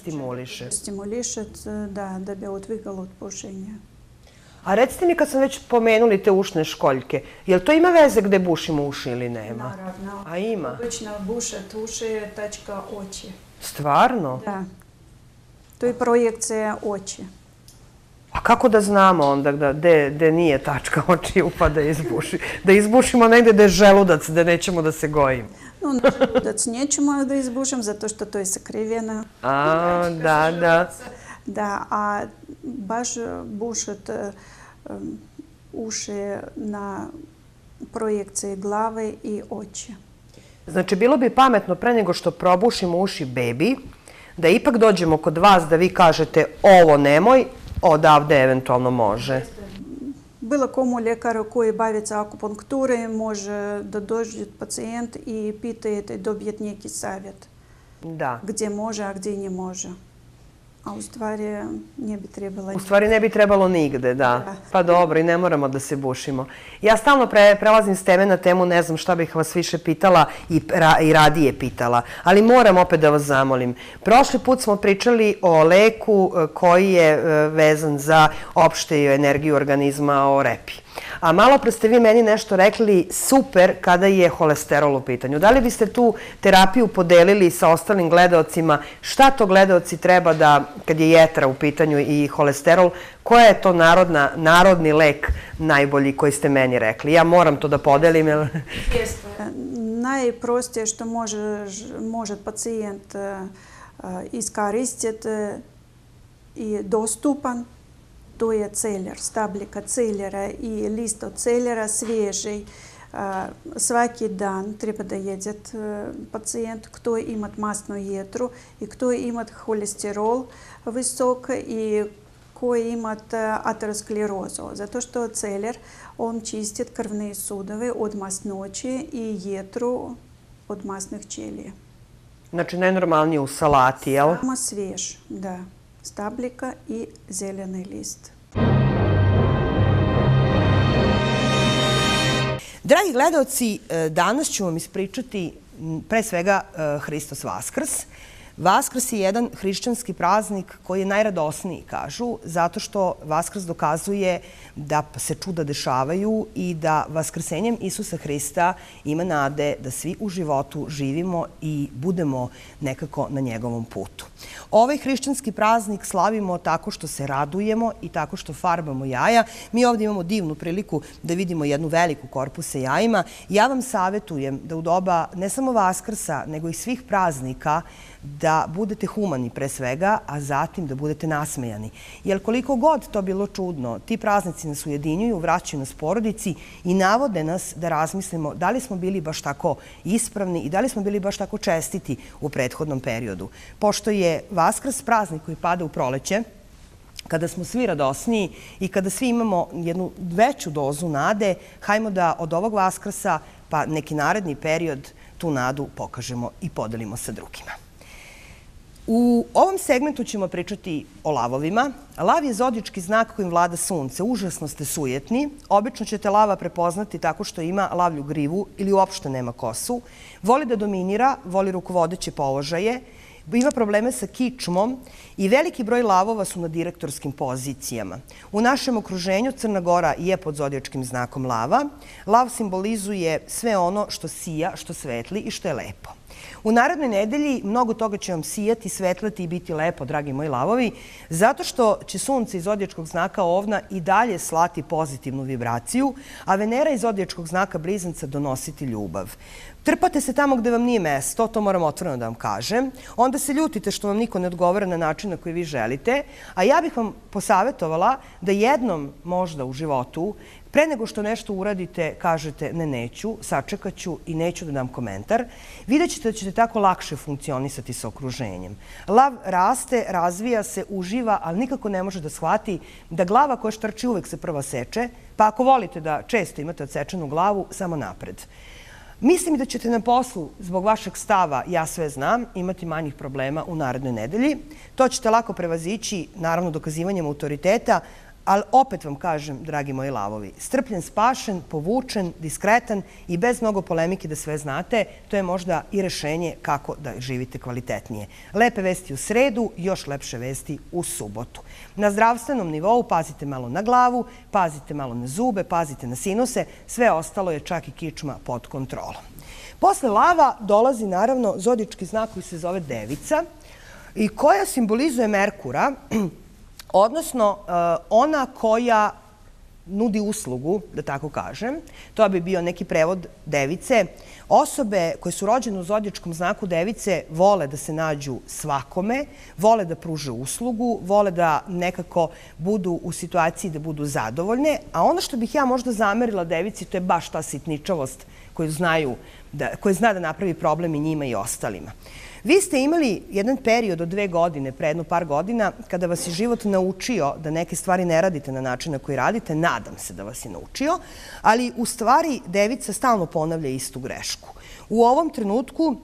stimuliše. Stimuliše, da bi odvikalo od pušenja. A recite mi, kad sam već pomenuli te ušne školjke, je li to ima veze gde bušimo uši ili nema? Naravno. A ima? Obično bušat uši tačka oči. Stvarno? Da. To je projekcija oči. A kako da znamo onda gde nije tačka očiju pa da izbuši? Da izbušimo negde gde je želudac, da nećemo da se gojimo. No, na želudac nećemo da izbušim, zato što to je sakrivena. Da. Da, a baš bušat uši na projekciji glave i oči. Znači, bilo bi pametno pre nego što probušimo uši bebi, da ipak dođemo kod vas da vi kažete ovo nemoj, odavde eventualno može. Bilo komu ljekaru koji bavi se akupunkturom može da dođe pacijent i pitajete dobijete neki savjet. Da. Gdje može, a gdje ne može. A u stvari ne bi trebalo... U stvari ne bi trebalo nigde, da. Pa dobro, i ne moramo da se bušimo. Ja stalno prelazim s teme na temu, ne znam šta bih vas više pitala i radije pitala, ali moram opet da vas zamolim. Prošli put smo pričali o leku koji je vezan za opštu energiju organizma, o repi. A malo pre ste vi meni nešto rekli super kada je holesterol u pitanju. Da li biste tu terapiju podelili sa ostalim gledaocima? Šta to gledaoci treba da, kad je jetra u pitanju i holesterol, koja je to narodni lek najbolji koji ste meni rekli? Ja moram to da podelim. Najprostije što može pacijent iskoristiti i dostupan, to je celjer, stablika celjera i list od celjera svježi. Svaki dan treba da jede pacijent kto ima masnu jetru i kto ima holesterol visok i koji ima aterosklerozu. Zato što celjer, on čisti krvne sudove od masnoće i jetru od masnih ćelija. Znači najnormalnije u salati, jel? Samo svjež, da. Stablika i zeleni list. Dragi gledaoci, danas ću vam ispričati pre svega Hristos Vaskrs. Vaskrs je jedan hrišćanski praznik koji je najradosniji, kažu, zato što Vaskrs dokazuje da se čuda dešavaju i da vaskrsenjem Isusa Hrista ima nade da svi u životu živimo i budemo nekako na njegovom putu. Ovaj hrišćanski praznik slavimo tako što se radujemo i tako što farbamo jaja. Mi ovdje imamo divnu priliku da vidimo jednu veliku korpu sa jajima. Ja vam savjetujem da u doba ne samo Vaskrsa, nego i svih praznika da budete humani pre svega, a zatim da budete nasmejani. Jer koliko god to bilo čudno, ti praznici nas ujedinjuju, vraćaju nas porodici i navode nas da razmislimo da li smo bili baš tako ispravni i da li smo bili baš tako čestiti u prethodnom periodu. Pošto je Vaskrs praznik koji pada u proleće, kada smo svi radosniji i kada svi imamo jednu veću dozu nade, hajmo da od ovog Vaskrsa pa neki naredni period tu nadu pokažemo i podelimo sa drugima. U ovom segmentu ćemo pričati o lavovima. Lav je zodički znak kojim vlada sunce. Užasno ste sujetni. Obično ćete lava prepoznati tako što ima lavlju grivu ili uopšte nema kosu. Voli da dominira, voli rukovodeće položaje, ima probleme sa kičmom i veliki broj lavova su na direktorskim pozicijama. U našem okruženju Crna Gora je pod zodijačkim znakom lava. Lav simbolizuje sve ono što sija, što svetli i što je lepo. U narednoj nedelji mnogo toga će vam sijati, svetlati i biti lepo, dragi moji lavovi, zato što će sunce iz zodijačkog znaka Ovna i dalje slati pozitivnu vibraciju, a Venera iz zodijačkog znaka Blizanca donositi ljubav. Trpate se tamo gde vam nije mesto, to moram otvoreno da vam kažem. Onda se ljutite što vam niko ne odgovara na način na koji vi želite, a ja bih vam posavjetovala da jednom možda u životu, pre nego što nešto uradite, kažete ne, neću, sačekat ću i neću da dam komentar, vidjet ćete da ćete tako lakše funkcionisati sa okruženjem. Lav raste, razvija se, uživa, ali nikako ne može da shvati da glava koja štrči uvek se prva seče, pa ako volite da često imate odsečenu glavu, samo napred. Mislim da ćete na poslu, zbog vašeg stava, ja sve znam, imati manjih problema u narednoj nedelji. To ćete lako prevazići, naravno dokazivanjem autoriteta, Ali opet vam kažem, dragi moji lavovi, strpljen, spašen, povučen, diskretan i bez mnogo polemike da sve znate, to je možda i rešenje kako da živite kvalitetnije. Lepe vesti u sredu, još lepše vesti u subotu. Na zdravstvenom nivou pazite malo na glavu, pazite malo na zube, pazite na sinuse, sve ostalo je čak i kičma pod kontrolom. Posle lava dolazi naravno zodički znak koji se zove Devica i koja simbolizuje Merkura, odnosno ona koja nudi uslugu, da tako kažem. To bi bio neki prevod Device. Osobe koje su rođene u zodijačkom znaku Device vole da se nađu svakome, vole da pruže uslugu, vole da nekako budu u situaciji da budu zadovoljne, a ono što bih ja možda zamerila Devici, to je baš ta sitničavost koju zna da napravi problem i njima i ostalima. Vi ste imali jedan period od 2 godine, pre jedno par godina, kada vas je život naučio da neke stvari ne radite na način na koji radite, nadam se da vas je naučio, ali u stvari Devica stalno ponavlja istu grešku. U ovom trenutku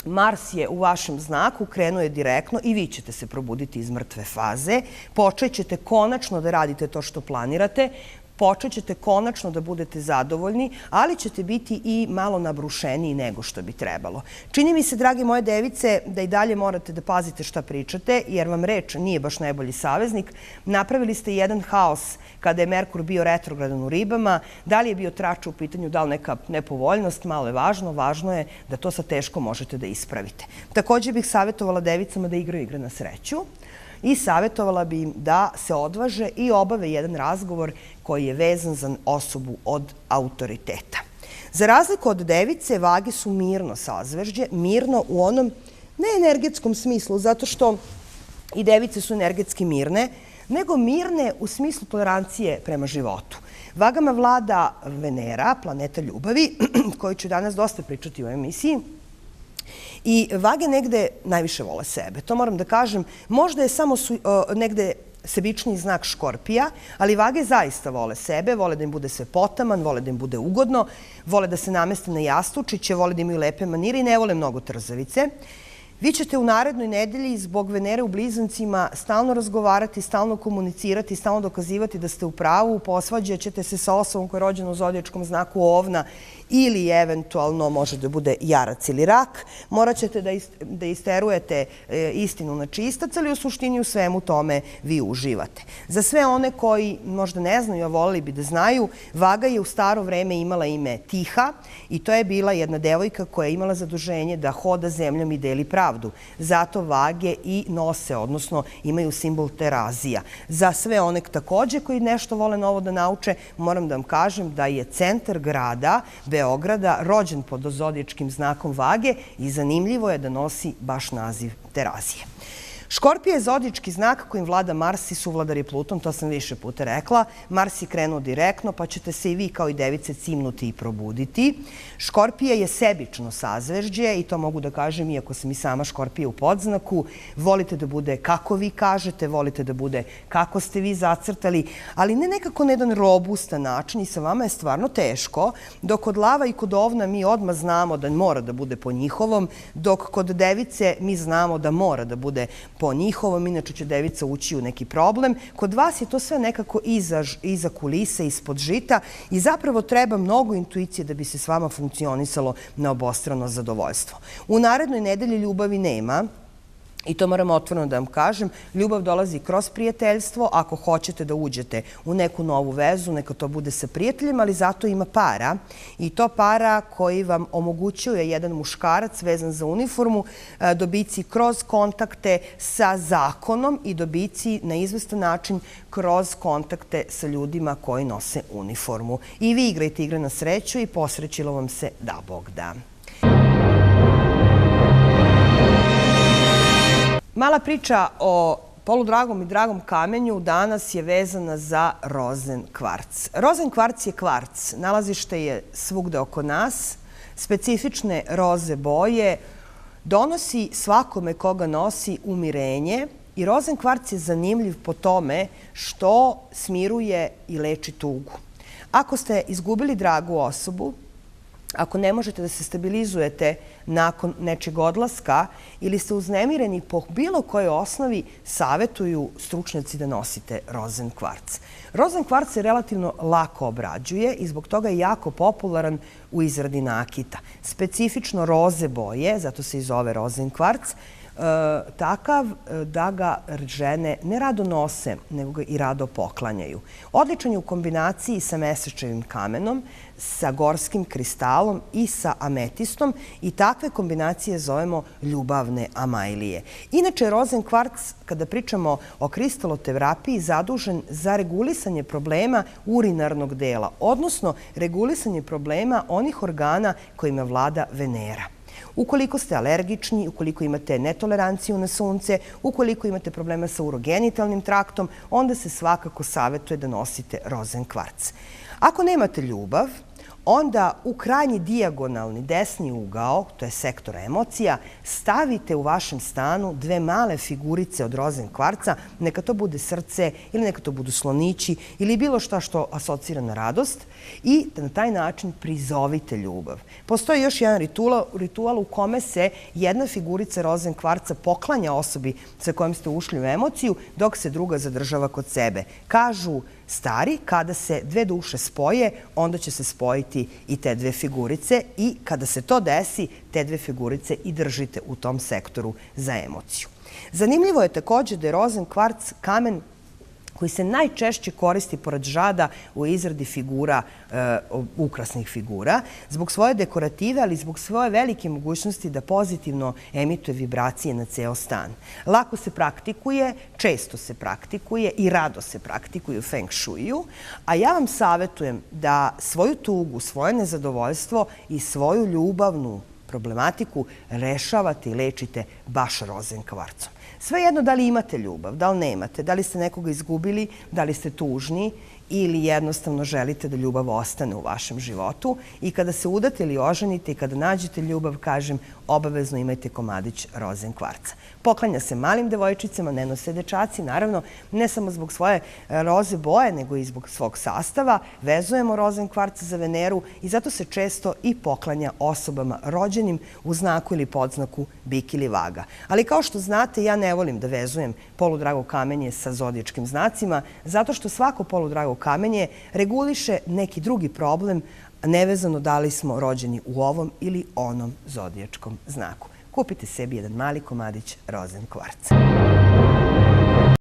Mars je u vašem znaku, krenuo je direktno i vi ćete se probuditi iz mrtve faze, počet ćete konačno da radite to što planirate, počet ćete konačno da budete zadovoljni, ali ćete biti i malo nabrušeniji nego što bi trebalo. Čini mi se, dragi moje device, da i dalje morate da pazite šta pričate, jer vam reč nije baš najbolji saveznik. Napravili ste jedan haos kada je Merkur bio retrogradan u Ribama. Da li je bio trač u pitanju, da li neka nepovoljnost, malo je važno. Važno je da to sa teško možete da ispravite. Također bih savjetovala devicama da igraju igre na sreću i savjetovala bi im da se odvaže i obave jedan razgovor koji je vezan za osobu od autoriteta. Za razliku od device, vage su mirno sazvežđe, mirno u onom neenergetskom smislu, zato što i device su energetski mirne, nego mirne u smislu tolerancije prema životu. Vagama vlada Venera, planeta ljubavi, koju ću danas dosta pričati u emisiji, i vage negde najviše vole sebe. To moram da kažem. Možda je samo negde sebičniji znak Škorpija, ali vage zaista vole sebe, vole da im bude sve potaman, vole da im bude ugodno, vole da se nameste na jastučiće, vole da imaju lepe manire i ne vole mnogo trzavice. Vi ćete u narednoj nedelji zbog Venere u Blizancima stalno razgovarati, stalno komunicirati, stalno dokazivati da ste u pravu, posvađat ćete se sa osobom koja je rođena u zodijačkom znaku Ovna ili eventualno može da bude Jarac ili Rak. Morat ćete da isterujete istinu na čistac, ali u suštini u svemu tome vi uživate. Za sve one koji možda ne znaju, a voleli bi da znaju, vaga je u staro vreme imala ime Tiha i to je bila jedna devojka koja je imala zaduženje da hoda zemljom i deli pravdu. Zato vage i nose, odnosno imaju simbol Terazija. Za sve one takođe koji nešto vole novo da nauče, moram da vam kažem da je centar grada Beograda rođen pod zodijačkim znakom vage i zanimljivo je da nosi baš naziv Terazije. Škorpija je zodijački znak kojim vlada Mars i suvladar je Pluton, to sam više puta rekla. Mars je krenuo direktno, pa ćete se i vi kao i device cimnuti i probuditi. Škorpija je sebično sazvežđe i to mogu da kažem, iako sam i sama Škorpija u podznaku. Volite da bude kako vi kažete, volite da bude kako ste vi zacrtali, ali ne nekako na jedan robustan način i sa vama je stvarno teško, dok kod lava i kod ovna mi odmah znamo da mora da bude po njihovom, dok kod device mi znamo da mora da bude po njihovom, inače će devica ući u neki problem. Kod vas je to sve nekako iza kulise, ispod žita i zapravo treba mnogo intuicije da bi se s vama funkcionisalo na obostrano zadovoljstvo. U narednoj nedelji ljubavi nema. I to moram otvoreno da vam kažem, ljubav dolazi kroz prijateljstvo. Ako hoćete da uđete u neku novu vezu, neka to bude sa prijateljima, ali zato ima para. I to para koji vam omogućuje jedan muškarac vezan za uniformu, dobici kroz kontakte sa zakonom i dobici na izvestan način kroz kontakte sa ljudima koji nose uniformu. I vi igrajte igre na sreću i posrećilo vam se da Bog da. Mala priča o poludragom i dragom kamenju danas je vezana za rozen kvarc. Rozen kvarc je kvarc, nalazište je svugde oko nas, specifične roze boje, donosi svakome koga nosi umirenje i rozen kvarc je zanimljiv po tome što smiruje i leči tugu. Ako ste izgubili dragu osobu, ako ne možete da se stabilizujete nakon nečeg odlaska ili ste uznemireni po bilo kojoj osnovi, savetuju stručnjaci da nosite rozen kvarc. Rozen kvarc se relativno lako obrađuje i zbog toga je jako popularan u izradi nakita. Specifično roze boje, zato se i zove rozen kvarc, takav da ga žene ne rado nose, nego ga i rado poklanjaju. Odličan je u kombinaciji sa mesečevim kamenom, sa gorskim kristalom i sa ametistom i takve kombinacije zovemo ljubavne amajlije. Inače, rozen kvarc, kada pričamo o kristaloterapiji, zadužen za regulisanje problema urinarnog dela, odnosno regulisanje problema onih organa kojima vlada Venera. Ukoliko ste alergični, ukoliko imate netoleranciju na sunce, ukoliko imate problema sa urogenitalnim traktom, onda se svakako savetuje da nosite rozen kvarc. Ako nemate ljubav, onda u krajnji dijagonalni desni ugao, to je sektor emocija, stavite u vašem stanu dve male figurice od rozen kvarca, neka to bude srce ili neka to budu slonići ili bilo šta što asocira na radost i na taj način prizovite ljubav. Postoji još jedan ritual u kome se jedna figurica rozen kvarca poklanja osobi sa kojom ste ušli u emociju, dok se druga zadržava kod sebe. Kažu stari, kada se dve duše spoje, onda će se spojiti i te dve figurice i kada se to desi, te dve figurice i držite u tom sektoru za emociju. Zanimljivo je također da je rozen kvarc kamen koji se najčešće koristi pored žada u izradi figura, ukrasnih figura, zbog svoje dekorative, ali i zbog svoje velike mogućnosti da pozitivno emituje vibracije na ceo stan. Lako se praktikuje, često se praktikuje i rado se praktikuje u Feng Shuiju, a ja vam savetujem da svoju tugu, svoje nezadovoljstvo i svoju ljubavnu problematiku rešavate i lečite baš rozen kvarcom. Svejedno da li imate ljubav, da li nemate, da li ste nekoga izgubili, da li ste tužni ili jednostavno želite da ljubav ostane u vašem životu i kada se udate ili oženite i kada nađete ljubav, kažem, obavezno imajte komadić rozen kvarca. Poklanja se malim devojčicama, ne nose dečaci, naravno, ne samo zbog svoje roze boje, nego i zbog svog sastava. Vezujemo rozen kvarc za Veneru i zato se često i poklanja osobama rođenim u znaku ili podznaku bik ili vaga. Ali kao što znate, ja ne volim da vezujem poludrago kamenje sa zodijačkim znacima, zato što svako poludrago kamenje reguliše neki drugi problem, nevezano da li smo rođeni u ovom ili onom zodijačkom znaku. Kupite sebi jedan mali komadić rozen kvarca.